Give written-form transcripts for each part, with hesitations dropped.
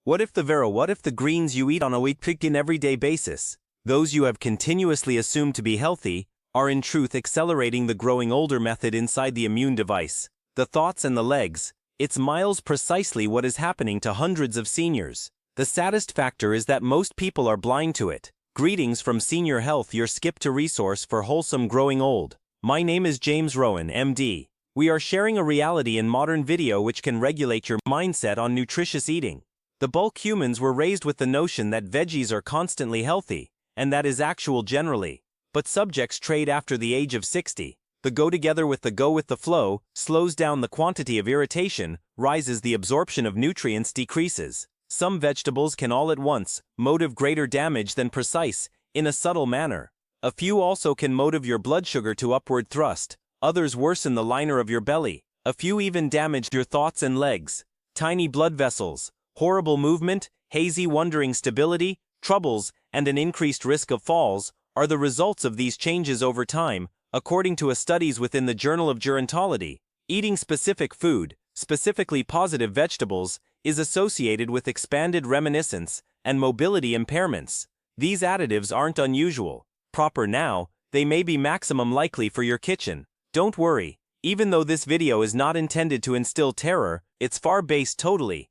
What if the greens you eat on a weekly everyday basis, those you have continuously assumed to be healthy, are in truth accelerating the growing older method inside the immune device? The thoughts and the legs. It's miles precisely what is happening to hundreds of seniors. The saddest factor is that most people are blind to it. Greetings from Senior Health, your skip to resource for wholesome growing old. My name is James Rowan, MD. We are sharing a reality in modern video which can regulate your mindset on nutritious eating. The bulk humans were raised with the notion that veggies are constantly healthy, and that is actual generally. But subjects trade after the age of 60. The go together with the flow slows down the quantity of irritation, rises the absorption of nutrients, decreases. Some vegetables can all at once motive greater damage than precise, in a subtle manner. A few also can motive your blood sugar to upward thrust, others worsen the liner of your belly. A few even damage your thoughts and legs. Tiny blood vessels, horrible movement, hazy wandering stability, troubles, and an increased risk of falls are the results of these changes over time, according to studies within the Journal of Gerontology. Eating specific food, specifically positive vegetables, is associated with expanded reminiscence and mobility impairments. These additives aren't unusual. Proper now, they may be maximum likely for your kitchen. Don't worry, even though this video is not intended to instill terror, it's far based totally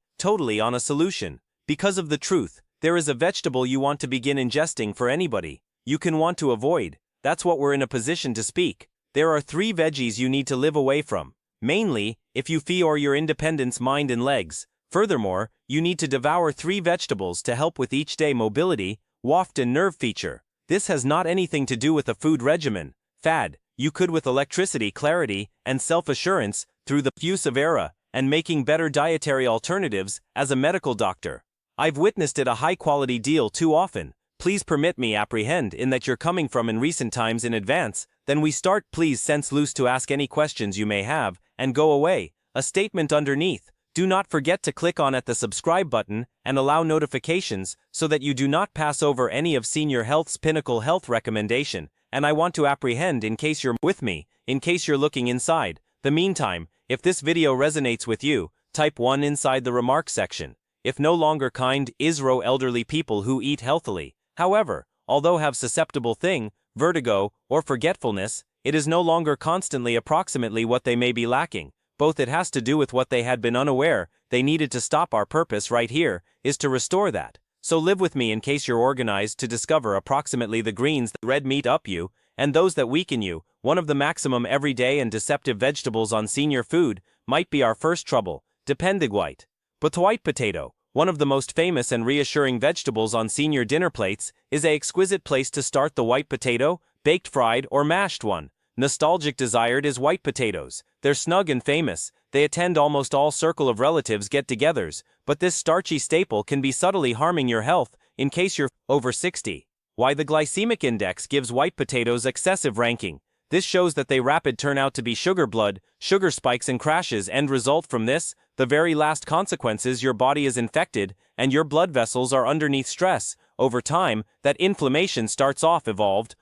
on a solution. Because of the truth, there is a vegetable you want to begin ingesting for anybody you can want to avoid. That's what we're in a position to speak. There are 3 veggies you need to live away from, mainly if you feel your independence, mind and legs. Furthermore, you need to devour 3 vegetables to help with each day mobility, waft and nerve feature. This has not anything to do with a food regimen, fad. You could with electricity, clarity, and self-assurance through the use of era and making better dietary alternatives as a medical doctor. I've witnessed it a high-quality deal too often. Please permit me apprehend in that you're coming from in recent times in advance. Then we start. Please sense loose to ask any questions you may have and go away. A statement underneath. Do not forget to click on the subscribe button and allow notifications so that you do not pass over any of Senior Health's pinnacle health recommendation. And I want to apprehend in case you're with me, in case you're looking inside. The meantime, if this video resonates with you, type 1 inside the remarks section. If no longer kind, ISRO elderly people who eat healthily. However, although have susceptible thing, vertigo, or forgetfulness, it is no longer constantly approximately what they may be lacking. Both it has to do with what they had been unaware they needed to stop. Our purpose right here is to restore that. So live with me in case you're organized to discover approximately the greens that red meat up you, and those that weaken you. One of the maximum everyday and deceptive vegetables on senior food might be our first trouble, depending white. But white potato, one of the most famous and reassuring vegetables on senior dinner plates, is an exquisite place to start. The white potato, baked, fried, or mashed one. Nostalgic desired is white potatoes. They're snug and famous. They attend almost all circle of relatives get-togethers, but this starchy staple can be subtly harming your health in case you're over 60. Why the glycemic index gives white potatoes excessive ranking. This shows that they rapid turn out to be sugar blood, sugar spikes and crashes. End result from this, the very last consequences, your body is infected and your blood vessels are underneath stress. Over time, that inflammation starts evolved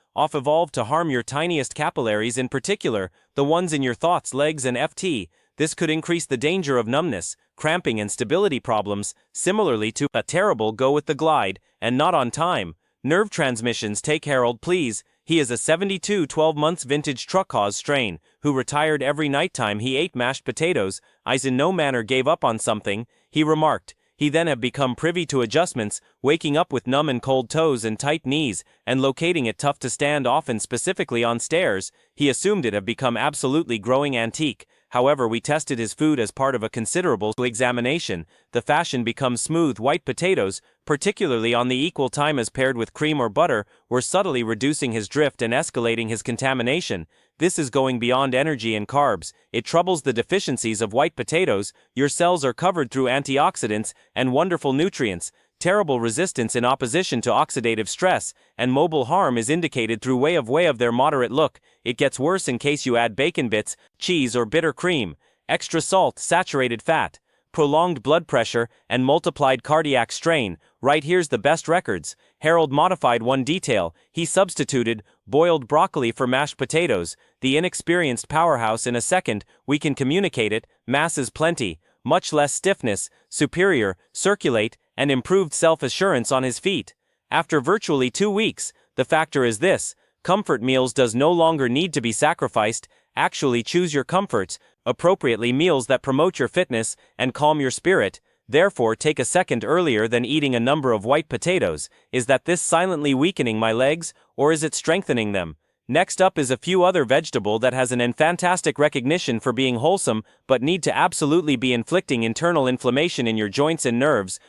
to harm your tiniest capillaries, in particular, the ones in your thoughts, legs and FT. This could increase the danger of numbness, cramping and stability problems, similarly to a terrible go with the glide, and not on time. Nerve transmissions. Take Harold, please. He is a 72 12 months vintage truckhaus strain, who retired every nighttime he ate mashed potatoes. Eyes in no manner gave up on something, he remarked. He then have become privy to adjustments, waking up with numb and cold toes and tight knees, and locating it tough to stand, often specifically on stairs. He assumed it have become absolutely growing antique. However, we tested his food as part of a considerable examination. The fashion becomes smooth white potatoes, particularly on the equal time as paired with cream or butter, were subtly reducing his drift and escalating his contamination. This is going beyond energy and carbs. It troubles the deficiencies of white potatoes. Your cells are covered through antioxidants and wonderful nutrients. Terrible resistance in opposition to oxidative stress, and mobile harm is indicated through way of their moderate look. It gets worse in case you add bacon bits, cheese or bitter cream, extra salt, saturated fat, prolonged blood pressure, and multiplied cardiac strain. Right, here's the best records. Harold modified one detail. He substituted boiled broccoli for mashed potatoes. The inexperienced powerhouse. In a second, we can communicate it. Mass is plenty, much less stiffness, superior, circulate, and improved self-assurance on his feet. After virtually 2 weeks, the factor is this: comfort meals does no longer need to be sacrificed. Actually choose your comforts, appropriately meals that promote your fitness and calm your spirit. Therefore take a second earlier than eating a number of white potatoes. Is that this silently weakening my legs, or is it strengthening them? Next up is a few other vegetable that has an fantastic recognition for being wholesome, but need to absolutely be inflicting internal inflammation in your joints and nerves.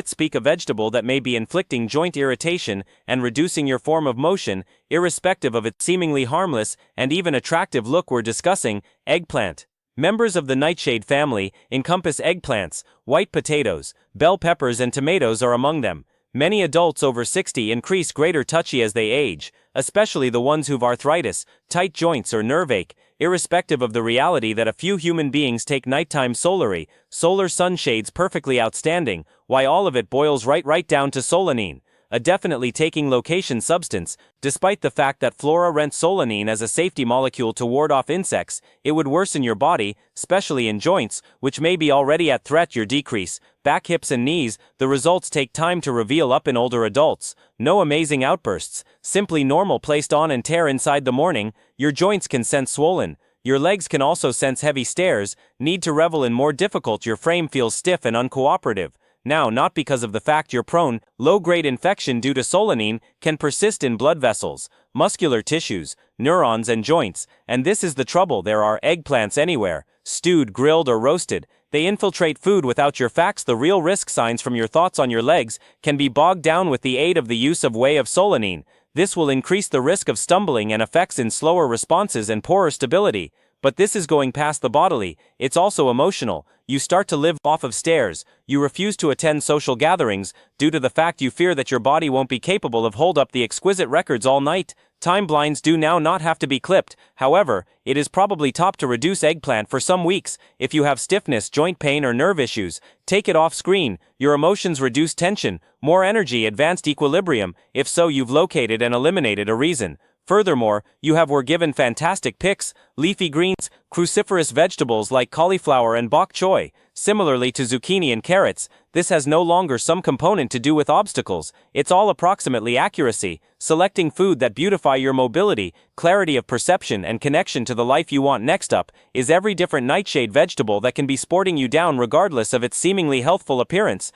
Speak a vegetable that may be inflicting joint irritation and reducing your form of motion, irrespective of its seemingly harmless and even attractive look. We're discussing eggplant. Members of the nightshade family encompass eggplants, white potatoes, bell peppers and tomatoes are among them. Many adults over 60 increase greater touchy as they age, especially the ones who've arthritis, tight joints or nerve ache, irrespective of the reality that a few human beings take nighttime solar sunshades perfectly outstanding. Why all of it boils right down to solanine, a definitely taking location substance. Despite the fact that flora rent solanine as a safety molecule to ward off insects, it would worsen your body, especially in joints, which may be already at threat. Your decrease, back, hips and knees. The results take time to reveal up in older adults. No amazing outbursts, simply normal placed on and tear inside the morning. Your joints can sense swollen. Your legs can also sense heavy stairs, need to revel in more difficult. Your frame feels stiff and uncooperative. Now, not because of the fact you're prone, low-grade infection due to solanine can persist in blood vessels, muscular tissues, neurons and joints, and this is the trouble. There are eggplants anywhere, stewed, grilled or roasted. They infiltrate food without your facts. The real risk signs from your thoughts on your legs can be bogged down with the aid of the use of whey of solanine. This will increase the risk of stumbling and effects in slower responses and poorer stability. But this is going past the bodily, it's also emotional. You start to live off of stairs. You refuse to attend social gatherings due to the fact you fear that your body won't be capable of hold up the exquisite records all night. Time blinds do now not have to be clipped. However, it is probably top to reduce eggplant for some weeks. If you have stiffness, joint pain or nerve issues, take it off screen. Your emotions reduce tension, more energy, advanced equilibrium. If so, you've located and eliminated a reason. Furthermore, were given fantastic picks, leafy greens, cruciferous vegetables like cauliflower and bok choy. Similarly to zucchini and carrots, this has no longer some component to do with obstacles. It's all approximately accuracy, selecting food that beautify your mobility, clarity of perception and connection to the life you want. Next up is every different nightshade vegetable that can be sporting you down regardless of its seemingly healthful appearance.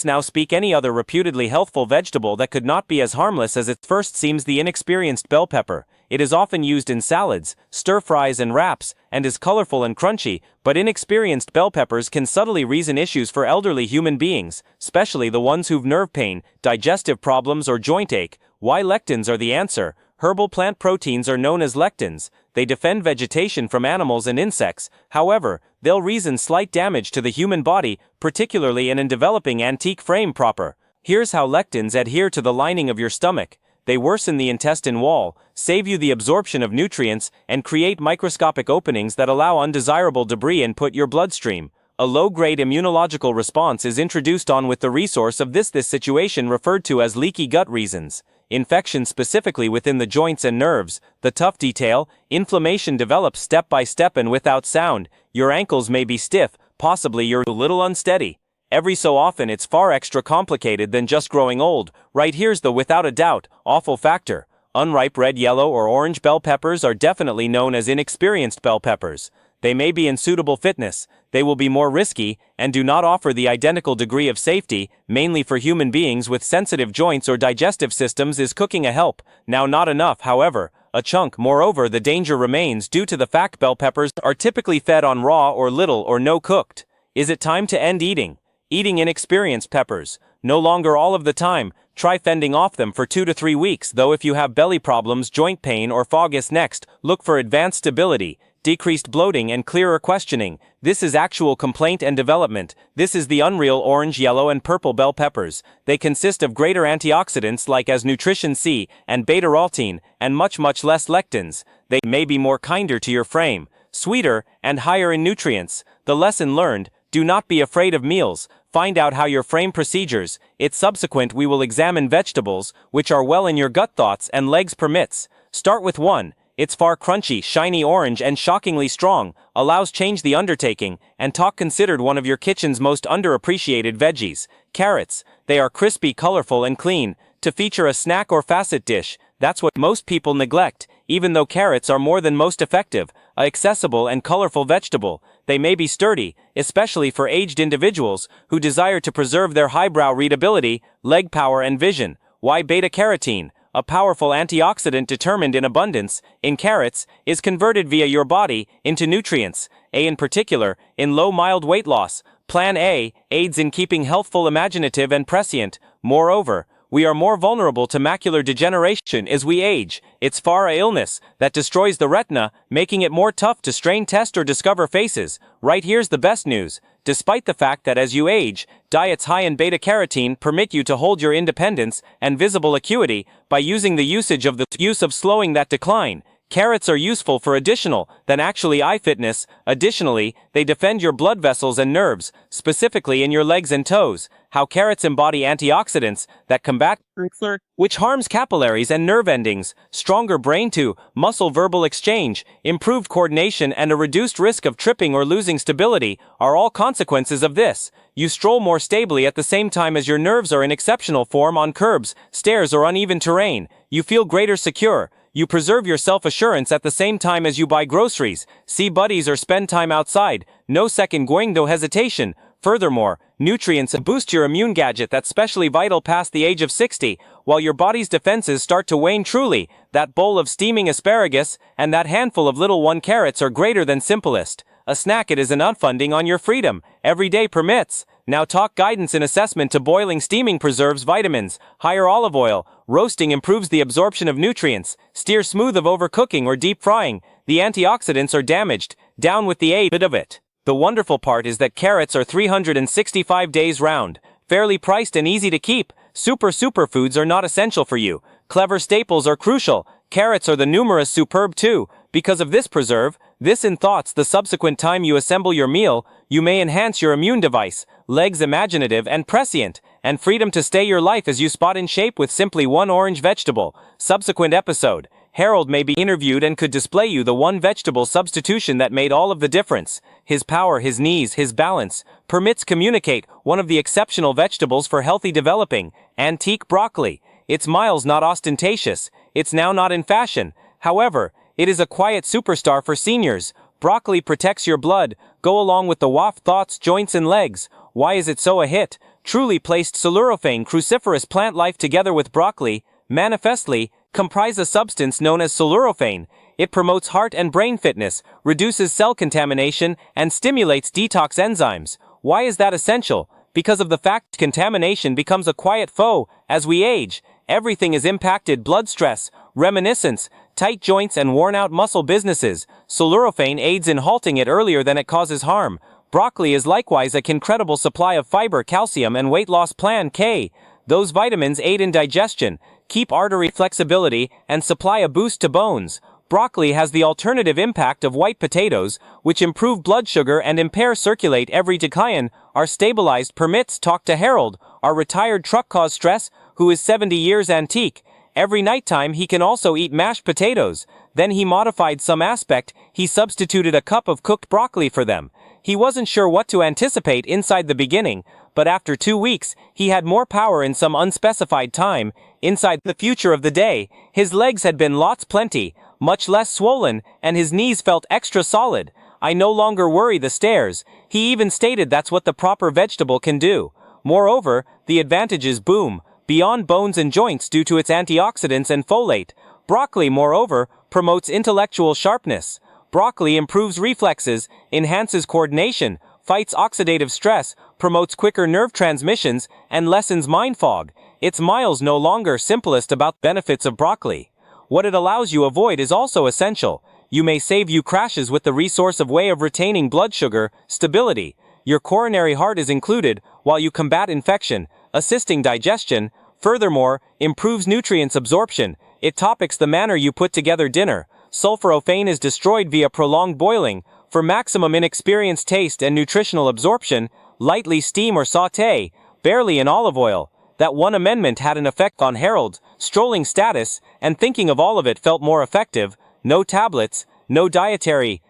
Now speak any other reputedly healthful vegetable that could not be as harmless as it first seems. The inexperienced bell pepper. It is often used in salads, stir-fries and wraps, and is colorful and crunchy, but inexperienced bell peppers can subtly reason issues for elderly human beings, especially the ones who've nerve pain, digestive problems or joint ache. Why lectins are the answer. Herbal plant proteins are known as lectins. They defend vegetation from animals and insects. However, they'll reason slight damage to the human body, particularly in a developing antique frame proper. Here's how lectins adhere to the lining of your stomach. They worsen the intestine wall, save you the absorption of nutrients, and create microscopic openings that allow undesirable debris input your bloodstream. A low-grade immunological response is introduced on with the resource of this situation referred to as leaky gut reasons. Infection specifically within the joints and nerves. The tough detail: inflammation develops step by step and without sound. Your ankles may be stiff, possibly you're a little unsteady. Every so often it's far extra complicated than just growing old. Right here's the without a doubt awful factor. Unripe red, yellow or orange bell peppers are definitely known as inexperienced bell peppers. They may be in suitable fitness, they will be more risky, and do not offer the identical degree of safety, mainly for human beings with sensitive joints or digestive systems. Is cooking a help? Now, not enough, however. A chunk. Moreover, the danger remains due to the fact bell peppers are typically fed on raw or little or no cooked. Is it time to end eating inexperienced peppers? No longer all of the time. Try fending off them for 2 to 3 weeks, though if you have belly problems, joint pain or foggus. Next, look for advanced stability, decreased bloating and clearer questioning. This is actual complaint and development. This is the unreal orange, yellow and purple bell peppers. They consist of greater antioxidants like as nutrition C and beta-arginine and much less lectins. They may be more kinder to your frame, sweeter and higher in nutrients. The lesson learned: do not be afraid of meals. Find out how your frame procedures. It's subsequent we will examine vegetables which are well in your gut thoughts and legs permits. Start with 1. It's far crunchy, shiny orange and shockingly strong, allows change the undertaking, and talk considered one of your kitchen's most underappreciated veggies. Carrots, they are crispy, colorful and clean. To feature a snack or facet dish, that's what most people neglect. Even though carrots are more than most effective, a accessible and colorful vegetable, they may be sturdy, especially for aged individuals who desire to preserve their highbrow readability, leg power and vision. Why beta-carotene, a powerful antioxidant determined in abundance in carrots, is converted via your body into nutrients, A in particular, in low mild weight loss. Plan A aids in keeping healthful, imaginative and prescient. Moreover, we are more vulnerable to macular degeneration as we age. It's far a illness that destroys the retina, making it more tough to strain test or discover faces. Right, here's the best news. Despite the fact that as you age, diets high in beta-carotene permit you to hold your independence and visible acuity by using the use of slowing that decline. Carrots are useful for additional than actually eye fitness. Additionally, they defend your blood vessels and nerves, specifically in your legs and toes. How carrots embody antioxidants that combat cancer, which harms capillaries and nerve endings, stronger brain to muscle verbal exchange, improved coordination and a reduced risk of tripping or losing stability are all consequences of this. You stroll more stably at the same time as your nerves are in exceptional form on curbs, stairs or uneven terrain. You feel greater secure. You preserve your self-assurance at the same time as you buy groceries, see buddies or spend time outside. No second guendo hesitation. Furthermore, nutrients boost your immune gadget that's specially vital past the age of 60, while your body's defenses start to wane truly. That bowl of steaming asparagus and that handful of little one carrots are greater than simplest. A snack, it is an unfunding on your freedom. Every day permits. Now talk guidance in assessment to boiling. Steaming preserves vitamins. Higher olive oil. Roasting improves the absorption of nutrients. Steer smooth of overcooking or deep frying. The antioxidants are damaged. Down with the aid of it. The wonderful part is that carrots are 365 days round, fairly priced and easy to keep. Superfoods are not essential for you. Clever staples are crucial. Carrots are the numerous superb too. Because of this, preserve this in thoughts. The subsequent time you assemble your meal, you may enhance your immune device, legs imaginative and prescient, and freedom to stay your life as you spot in shape with simply one orange vegetable. Subsequent episode. Harold may be interviewed and could display you the one vegetable substitution that made all of the difference. His power, his knees, his balance, permits communicate one of the exceptional vegetables for healthy developing, antique broccoli. It's miles not ostentatious, it's now not in fashion. However, it is a quiet superstar for seniors. Broccoli protects your blood, go along with the waft thoughts, joints and legs. Why is it so a hit? Truly placed cellulophane cruciferous plant life together with broccoli, manifestly, comprise a substance known as cellulophane. It promotes heart and brain fitness, reduces cell contamination, and stimulates detox enzymes. Why is that essential? Because of the fact contamination becomes a quiet foe as we age. Everything is impacted: blood stress, reminiscence, tight joints and worn-out muscle businesses. Cellulophane aids in halting it earlier than it causes harm. Broccoli is likewise a incredible supply of fiber, calcium and weight loss. Plan K. Those vitamins aid in digestion, keep artery flexibility, and supply a boost to bones. Broccoli has the alternative impact of white potatoes, which improve blood sugar and impair circulate. Every decline are stabilized. Permits. Talk to Harold, our retired truck cause stress, who is 70 years antique. Every nighttime he can also eat mashed potatoes. Then he modified some aspect. He substituted a cup of cooked broccoli for them. He wasn't sure what to anticipate inside the beginning, but after 2 weeks, he had more power in some unspecified time. Inside the future of the day, his legs had been lots plenty, much less swollen, and his knees felt extra solid. I no longer worry the stairs. He even stated that's what the proper vegetable can do. Moreover, the advantages boom beyond bones and joints due to its antioxidants and folate. Broccoli, moreover, promotes intellectual sharpness. Broccoli improves reflexes, enhances coordination, fights oxidative stress, promotes quicker nerve transmissions, and lessens mind fog. It's miles no longer simplest about benefits of broccoli. What it allows you avoid is also essential. You may save you crashes with the resource of way of retaining blood sugar stability. Your coronary heart is included while you combat infection, assisting digestion. Furthermore, improves nutrients absorption. It topics the manner you put together dinner. Sulforaphane is destroyed via prolonged boiling. For maximum inexperienced taste and nutritional absorption, lightly steam or saute, barely in olive oil. That one amendment had an effect on Harold's strolling status, and thinking of all of it felt more effective. No tablets, no dietary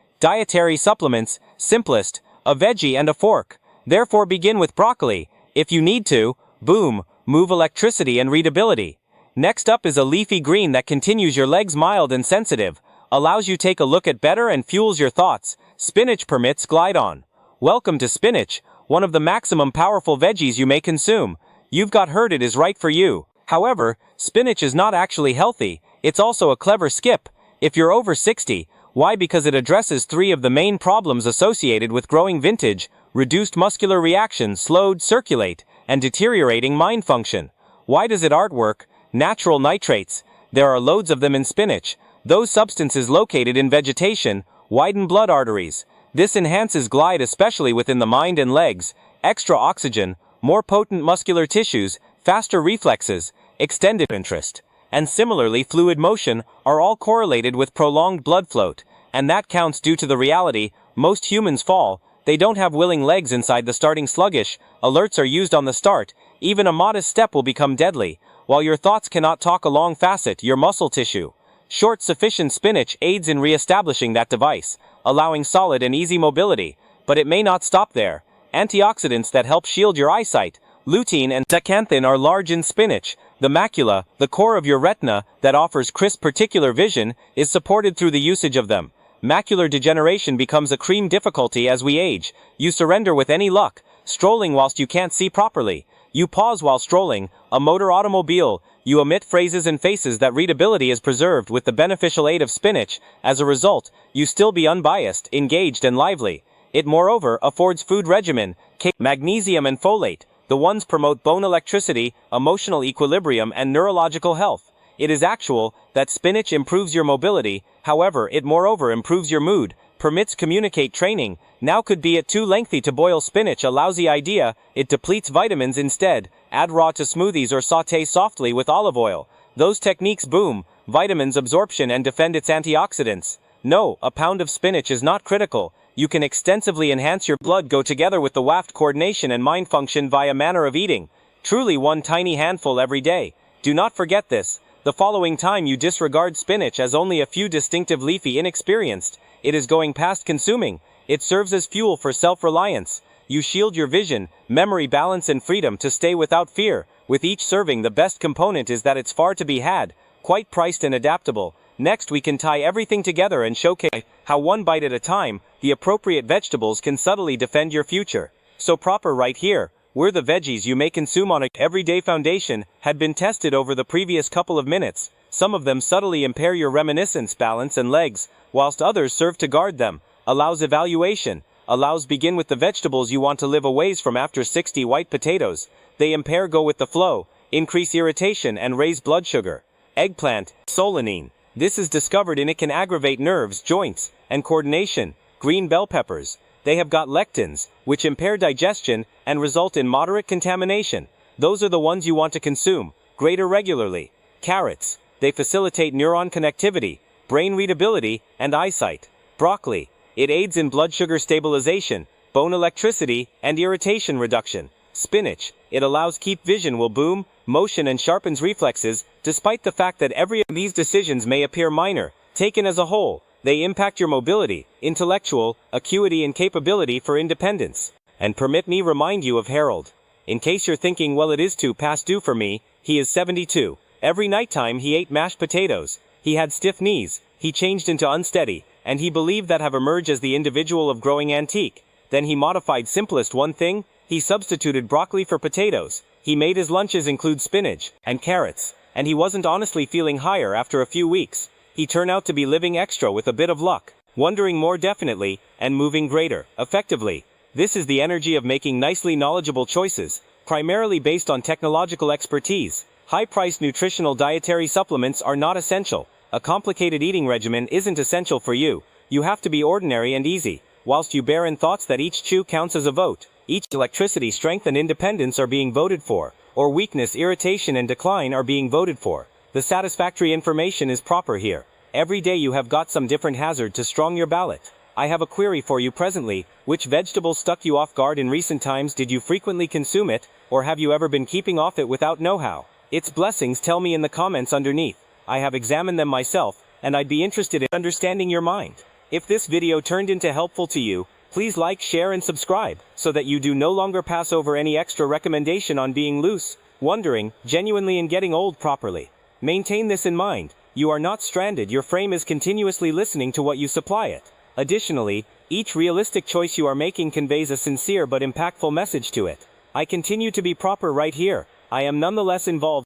supplements, simplest, a veggie and a fork. Therefore begin with broccoli. If you need to, boom, move electricity and readability. Next up is a leafy green that continues your legs mild and sensitive, allows you take a look at better and fuels your thoughts. Spinach permits glide on. Welcome to spinach, one of the maximum powerful veggies you may consume. You've got heard it is right for you. However, spinach is not actually healthy, it's also a clever skip. If you're over 60, why? Because it addresses 3 of the main problems associated with growing vintage: reduced muscular reaction, slowed circulate, and deteriorating mind function. Why does it artwork? Natural nitrates. There are loads of them in spinach. Those substances located in vegetation widen blood arteries. This enhances glide, especially within the mind and legs. Extra oxygen, more potent muscular tissues, faster reflexes, extended interest, and similarly fluid motion are all correlated with prolonged blood flow, and that counts due to the reality most humans fall. They don't have willing legs inside the starting. Sluggish alerts are used on the start. Even a modest step will become deadly, while your thoughts cannot talk along facet your muscle tissue. Short sufficient spinach aids in re-establishing that device, allowing solid and easy mobility, but it may not stop there. Antioxidants that help shield your eyesight, lutein and zeaxanthin, are large in spinach. The macula, the core of your retina that offers crisp particular vision, is supported through the usage of them. Macular degeneration becomes a cream difficulty as we age. You surrender with any luck, strolling whilst you can't see properly. You pause while strolling, a motor automobile. You omit phrases and faces. That readability is preserved with the beneficial aid of spinach. As a result, you still be unbiased, engaged and lively. It moreover affords food regimen, magnesium and folate. The ones promote bone electricity, emotional equilibrium and neurological health. It is actual that spinach improves your mobility, however it moreover improves your mood, permits communicate training. Now could be it too lengthy to boil spinach, a lousy idea. It depletes vitamins instead. Add raw to smoothies or saute softly with olive oil. Those techniques boom vitamins absorption and defend its antioxidants. No, a pound of spinach is not critical. You can extensively enhance your blood go together with the waft coordination and mind function via manner of eating. Truly one tiny handful every day. Do not forget this. The following time you disregard spinach as only a few distinctive leafy inexperienced. It is going past consuming. It serves as fuel for self-reliance. You shield your vision, memory, balance and freedom to stay without fear. With each serving, the best component is that it's far to be had, quite priced and adaptable. Next we can tie everything together and showcase how one bite at a time, the appropriate vegetables can subtly defend your future. So proper right here. Where the veggies you may consume on an everyday foundation had been tested over the previous couple of minutes. Some of them subtly impair your reminiscence, balance and legs, whilst others serve to guard them. Allows evaluation. Allows begin with the vegetables you want to live away from after 60 white potatoes. They impair go with the flow, increase irritation and raise blood sugar. Eggplant, solanine. This is discovered in it can aggravate nerves, joints, and coordination. Green bell peppers. They have got lectins, which impair digestion and result in moderate contamination. Those are the ones you want to consume, greater regularly. Carrots. They facilitate neuron connectivity, brain readability, and eyesight. Broccoli. It aids in blood sugar stabilization, bone electricity, and irritation reduction. Spinach. It allows keep vision will boom, motion and sharpens reflexes, despite the fact that every of these decisions may appear minor, taken as a whole. They impact your mobility, intellectual, acuity and capability for independence. And permit me remind you of Harold. In case you're thinking, well, it is too past due for me, he is 72. Every nighttime he ate mashed potatoes. He had stiff knees, he changed into unsteady, and he believed that have emerged as the individual of growing antique. Then he modified simplest one thing, he substituted broccoli for potatoes. He made his lunches include spinach and carrots, and he wasn't honestly feeling higher after a few weeks. He turned out to be living extra with a bit of luck, wondering more definitely, and moving greater, effectively. This is the energy of making nicely knowledgeable choices, primarily based on technological expertise. High-priced nutritional dietary supplements are not essential. A complicated eating regimen isn't essential for you. You have to be ordinary and easy, whilst you bear in thoughts that each chew counts as a vote. Each electricity, strength and independence are being voted for, or weakness, irritation and decline are being voted for. The satisfactory information is proper here. Every day you have got some different hazard to strong your ballot. I have a query for you presently. Which vegetable stuck you off guard in recent times? Did you frequently consume it, or have you ever been keeping off it without know-how? Its blessings tell me in the comments underneath. I have examined them myself, and I'd be interested in understanding your mind. If this video turned into helpful to you, please like, share and subscribe, so that you do no longer pass over any extra recommendation on being loose, wondering, genuinely and getting old properly. Maintain this in mind. You are not stranded, your frame is continuously listening to what you supply it. Additionally, each realistic choice you are making conveys a sincere but impactful message to it. I continue to be proper right here. I am nonetheless involved.